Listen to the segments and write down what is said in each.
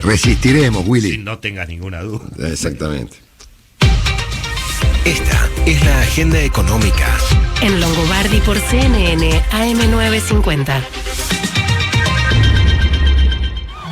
Resistiremos, Willy. No tengas ninguna duda. Exactamente. Esta es la agenda económica. En Longobardi por CNN AM950.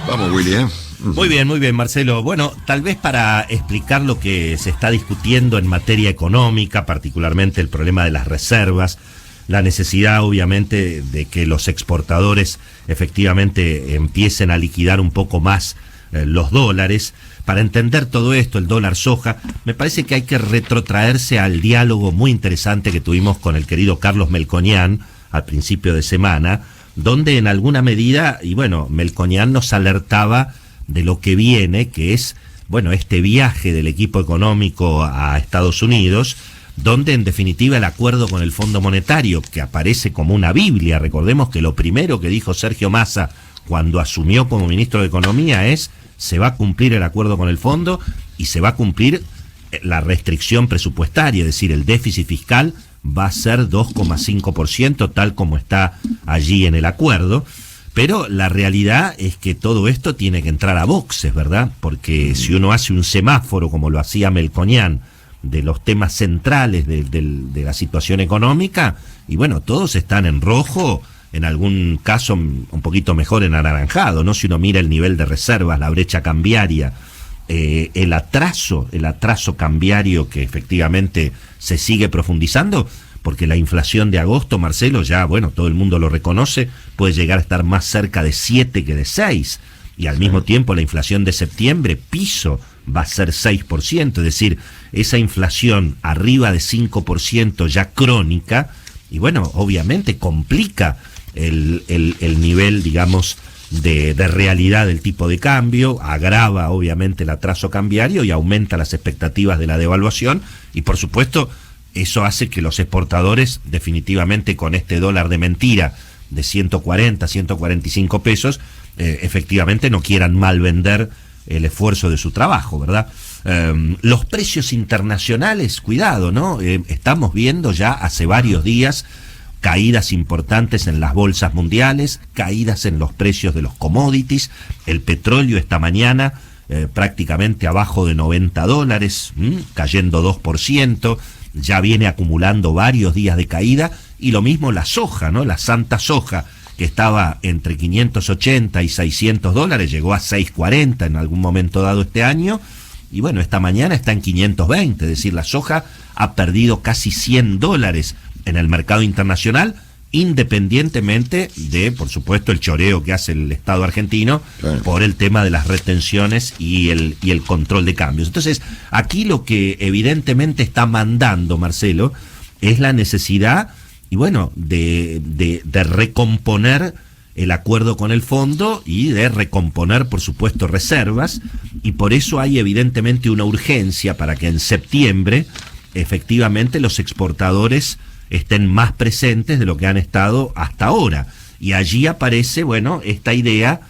Vamos, Willy, ¿eh? Muy bien, Marcelo. Bueno, tal vez para explicar lo que se está discutiendo en materia económica, particularmente el problema de las reservas, la necesidad, obviamente, de que los exportadores efectivamente empiecen a liquidar un poco más los dólares. Para entender todo esto, el dólar soja, me parece que hay que retrotraerse al diálogo muy interesante que tuvimos con el querido Carlos Melconian al principio de semana, donde en alguna medida, y bueno, Melconian nos alertaba de lo que viene, que es, bueno, este viaje del equipo económico a Estados Unidos, donde en definitiva el acuerdo con el Fondo Monetario, que aparece como una Biblia, recordemos que lo primero que dijo Sergio Massa cuando asumió como ministro de Economía es: se va a cumplir el acuerdo con el fondo y se va a cumplir la restricción presupuestaria, es decir, el déficit fiscal va a ser 2,5%, tal como está allí en el acuerdo. Pero la realidad es que todo esto tiene que entrar a boxes, ¿verdad? Porque si uno hace un semáforo, como lo hacía Melconian, de los temas centrales de la situación económica, y bueno, todos están en rojo, en algún caso un poquito mejor en anaranjado, ¿no? Si uno mira el nivel de reservas, la brecha cambiaria, el atraso cambiario que efectivamente se sigue profundizando, porque la inflación de agosto, Marcelo, ya, bueno, todo el mundo lo reconoce, puede llegar a estar más cerca de 7 que de 6, y al mismo tiempo la inflación de septiembre, piso, va a ser 6%, es decir, esa inflación arriba de 5% ya crónica, y bueno, obviamente complica el nivel, digamos, de realidad del tipo de cambio, agrava obviamente el atraso cambiario y aumenta las expectativas de la devaluación, y por supuesto eso hace que los exportadores definitivamente con este dólar de mentira de 140, 145 pesos, efectivamente no quieran mal vender el esfuerzo de su trabajo, ¿verdad? Los precios internacionales, cuidado, ¿no? Estamos viendo ya hace varios días caídas importantes en las bolsas mundiales, caídas en los precios de los commodities, el petróleo esta mañana prácticamente abajo de $90, cayendo 2%, ya viene acumulando varios días de caída, y lo mismo la soja, ¿no? La santa soja, que estaba entre 580 y $600, llegó a 640 en algún momento dado este año, y bueno, esta mañana está en 520, es decir, la soja ha perdido casi $100 en el mercado internacional, independientemente de, por supuesto, el choreo que hace el Estado argentino por el tema de las retenciones y el control de cambios. Entonces, aquí lo que evidentemente está mandando, Marcelo, es la necesidad, y bueno, de recomponer el acuerdo con el fondo y de recomponer, por supuesto, reservas, y por eso hay evidentemente una urgencia para que en septiembre efectivamente los exportadores estén más presentes de lo que han estado hasta ahora. Y allí aparece, bueno, esta idea,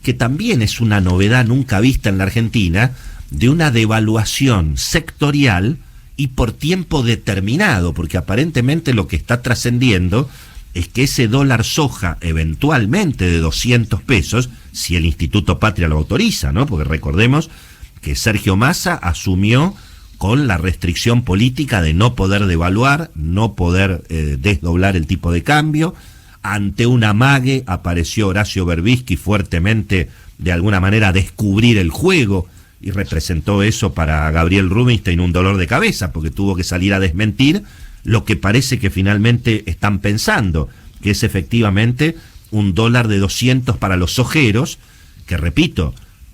que también es una novedad nunca vista en la Argentina, de una devaluación sectorial y por tiempo determinado, porque aparentemente lo que está trascendiendo es que ese dólar soja eventualmente de 200 pesos, si el Instituto Patria lo autoriza, ¿no? Porque recordemos que Sergio Massa asumió con la restricción política de no poder devaluar, no poder desdoblar el tipo de cambio. Ante un amague apareció Horacio Berbisky fuertemente, de alguna manera, descubrir el juego, y representó eso para Gabriel Rubinstein un dolor de cabeza, porque tuvo que salir a desmentir lo que parece que finalmente están pensando, que es efectivamente un dólar de 200 para los sojeros, que repito,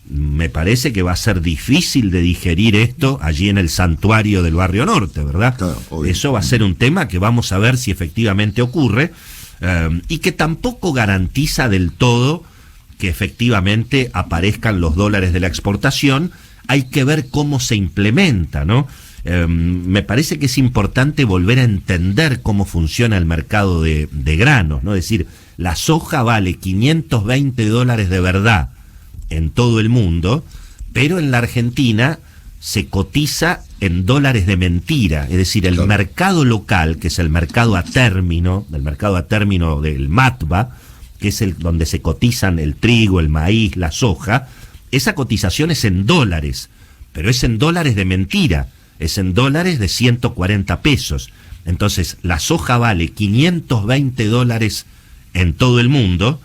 me parece que va a ser difícil de digerir esto allí en el santuario del Barrio Norte, ¿verdad? Claro, eso va a ser un tema que vamos a ver si efectivamente ocurre, y que tampoco garantiza del todo que efectivamente aparezcan los dólares de la exportación. Hay que ver cómo se implementa, ¿no? Me parece que es importante volver a entender cómo funciona el mercado de granos, ¿no? Es decir, la soja vale $520 de verdad en todo el mundo, pero en la Argentina se cotiza en dólares de mentira, es decir, el mercado local, que es el mercado a término, del MATBA, que es el donde se cotizan el trigo, el maíz, la soja, esa cotización es en dólares, pero es en dólares de mentira, es en dólares de 140 pesos. Entonces, la soja vale 520 dólares en todo el mundo.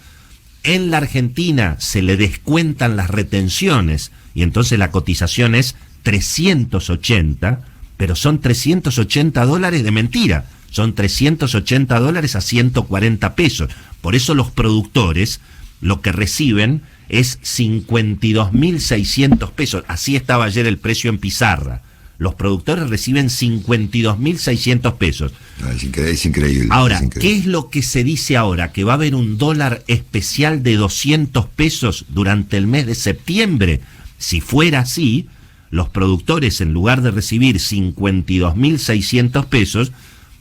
En la Argentina se le descuentan las retenciones y entonces la cotización es 380, pero son 380 dólares de mentira. Son 380 dólares a 140 pesos. Por eso los productores lo que reciben es 52.600 pesos. Así estaba ayer el precio en pizarra. Los productores reciben 52.600 pesos. No, es increíble. Ahora, es increíble. ¿qué es lo que se dice ahora? ¿Que va a haber un dólar especial de 200 pesos durante el mes de septiembre? Si fuera así, los productores, en lugar de recibir 52.600 pesos,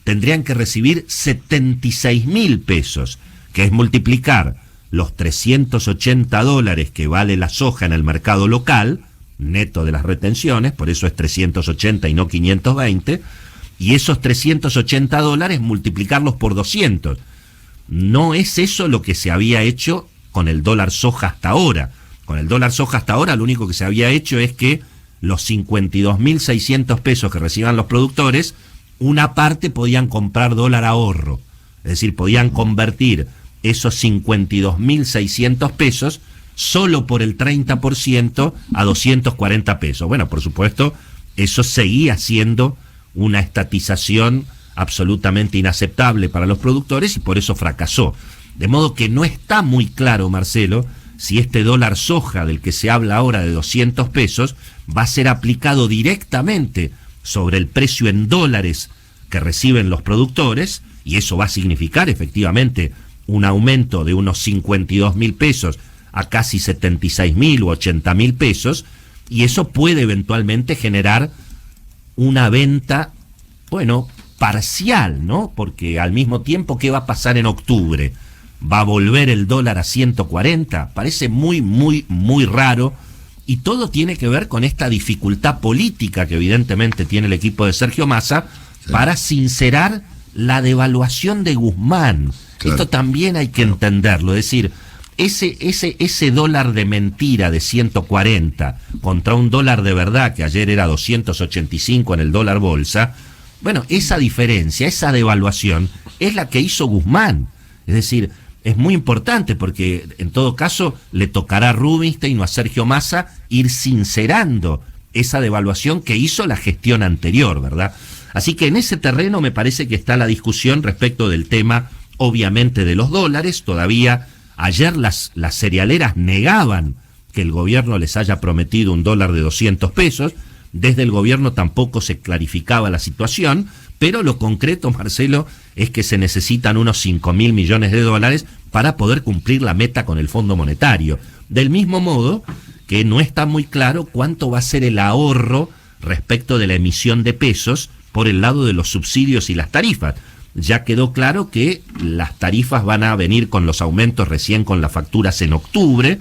tendrían que recibir 76.000 pesos, que es multiplicar los 380 dólares que vale la soja en el mercado local, neto de las retenciones, por eso es 380 y no 520, y esos 380 dólares multiplicarlos por 200. No es eso lo que se había hecho con el dólar soja hasta ahora. Con el dólar soja hasta ahora lo único que se había hecho es que los 52.600 pesos que reciban los productores, una parte podían comprar dólar ahorro, es decir, podían convertir esos 52.600 pesos solo por el 30% a 240 pesos. Bueno, por supuesto, eso seguía siendo una estatización absolutamente inaceptable para los productores y por eso fracasó. De modo que no está muy claro, Marcelo, si este dólar soja del que se habla ahora de 200 pesos va a ser aplicado directamente sobre el precio en dólares que reciben los productores, y eso va a significar efectivamente un aumento de unos 52.000 pesos a casi 76.000 u 80.000 pesos, y eso puede eventualmente generar una venta, bueno, parcial, ¿no? Porque al mismo tiempo, ¿qué va a pasar en octubre? ¿Va a volver el dólar a 140? Parece muy, muy, muy raro, y todo tiene que ver con esta dificultad política que evidentemente tiene el equipo de Sergio Massa para sincerar la devaluación de Guzmán. Claro. Esto también hay que entenderlo, es decir, ese dólar de mentira de 140 contra un dólar de verdad que ayer era 285 en el dólar bolsa, bueno, esa diferencia, esa devaluación es la que hizo Guzmán. Es decir, es muy importante porque en todo caso le tocará a Rubinstein o a Sergio Massa ir sincerando esa devaluación que hizo la gestión anterior, ¿verdad? Así que en ese terreno me parece que está la discusión respecto del tema, obviamente, de los dólares. Todavía ayer las cerealeras negaban que el gobierno les haya prometido un dólar de 200 pesos. Desde el gobierno tampoco se clarificaba la situación, pero lo concreto, Marcelo, es que se necesitan unos 5.000 millones de dólares para poder cumplir la meta con el Fondo Monetario. Del mismo modo que no está muy claro cuánto va a ser el ahorro respecto de la emisión de pesos por el lado de los subsidios y las tarifas. Ya quedó claro que las tarifas van a venir con los aumentos recién con las facturas en octubre.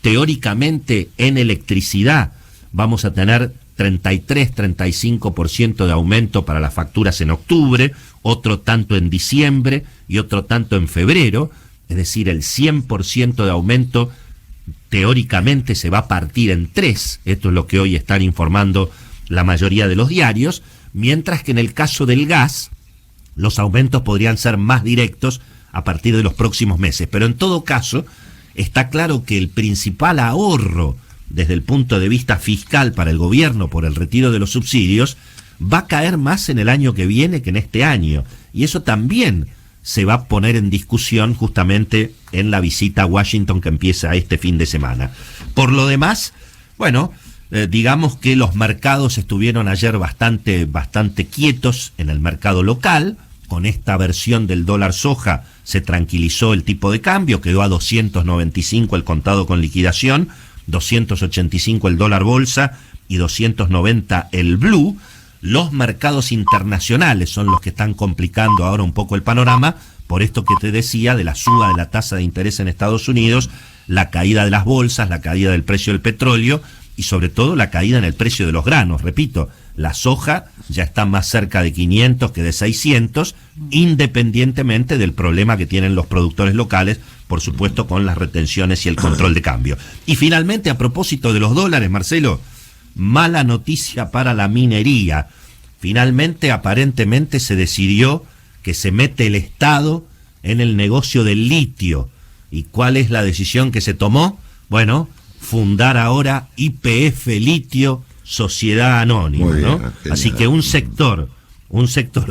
Teóricamente en electricidad vamos a tener 33-35% de aumento para las facturas en octubre, otro tanto en diciembre y otro tanto en febrero. Es decir, el 100% de aumento teóricamente se va a partir en 3. Esto es lo que hoy están informando la mayoría de los diarios. Mientras que en el caso del gas, los aumentos podrían ser más directos a partir de los próximos meses. Pero en todo caso, está claro que el principal ahorro desde el punto de vista fiscal para el gobierno por el retiro de los subsidios va a caer más en el año que viene que en este año. Y eso también se va a poner en discusión justamente en la visita a Washington que empieza este fin de semana. Por lo demás, bueno, digamos que los mercados estuvieron ayer bastante quietos en el mercado local. Con esta versión del dólar soja se tranquilizó el tipo de cambio, quedó a 295 el contado con liquidación, 285 el dólar bolsa y 290 el blue. Los mercados internacionales son los que están complicando ahora un poco el panorama, por esto que te decía de la suba de la tasa de interés en Estados Unidos, la caída de las bolsas, la caída del precio del petróleo y sobre todo la caída en el precio de los granos. Repito, la soja ya está más cerca de 500 que de 600, independientemente del problema que tienen los productores locales por supuesto con las retenciones y el control de cambio. Y finalmente, a propósito de los dólares, Marcelo, mala noticia para la minería. Finalmente, aparentemente, se decidió que se mete el Estado en el negocio del litio. ¿Y cuál es la decisión que se tomó? Bueno, fundar ahora YPF Litio, Sociedad Anónima, Muy bien, ¿no? genial. Así que un sector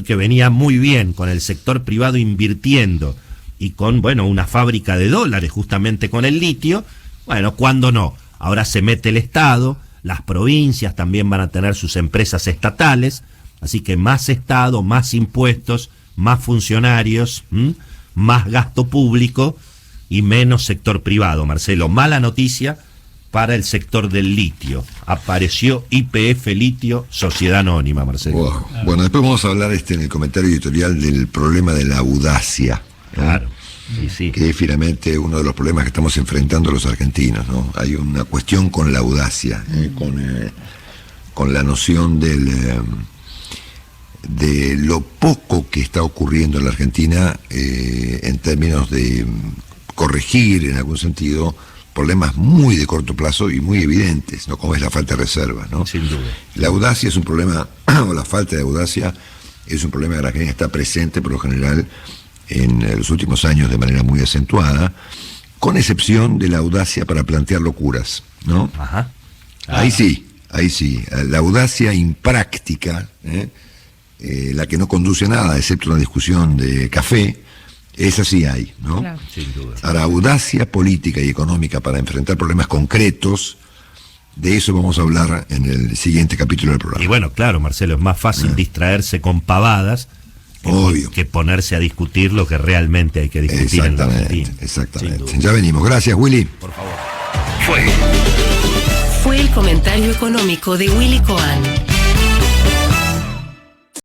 que venía muy bien con el sector privado invirtiendo y con, bueno, una fábrica de dólares justamente con el litio, bueno, ¿cuándo no? Ahora se mete el Estado, las provincias también van a tener sus empresas estatales, así que más Estado, más impuestos, más funcionarios, más gasto público y menos sector privado, Marcelo. Mala noticia para el sector del litio. Apareció YPF Litio, Sociedad Anónima, Marcelo. Wow. Bueno, después vamos a hablar en el comentario editorial del problema de la audacia. Claro, sí. Que es finalmente uno de los problemas que estamos enfrentando los argentinos, ¿no? Hay una cuestión con la audacia, con la noción de lo poco que está ocurriendo en la Argentina en términos de corregir en algún sentido problemas muy de corto plazo y muy evidentes, ¿no? Como es la falta de reservas, ¿no? Sin duda. La audacia es un problema, o la falta de audacia es un problema que la Argentina está presente por lo general en los últimos años de manera muy acentuada, con excepción de la audacia para plantear locuras, ¿no? Ajá. Ahí sí, la audacia impráctica, la que no conduce a nada, excepto una discusión de café, esa sí hay, ¿no? Claro. Sin duda. Ahora, audacia política y económica para enfrentar problemas concretos, de eso vamos a hablar en el siguiente capítulo del programa. Y bueno, claro, Marcelo, es más fácil distraerse con pavadas Obvio. que ponerse a discutir lo que realmente hay que discutir en la Argentina. Sin Exactamente. duda. Ya venimos. Gracias, Willy. Por favor. Fue Fue el comentario económico de Willy Cohen.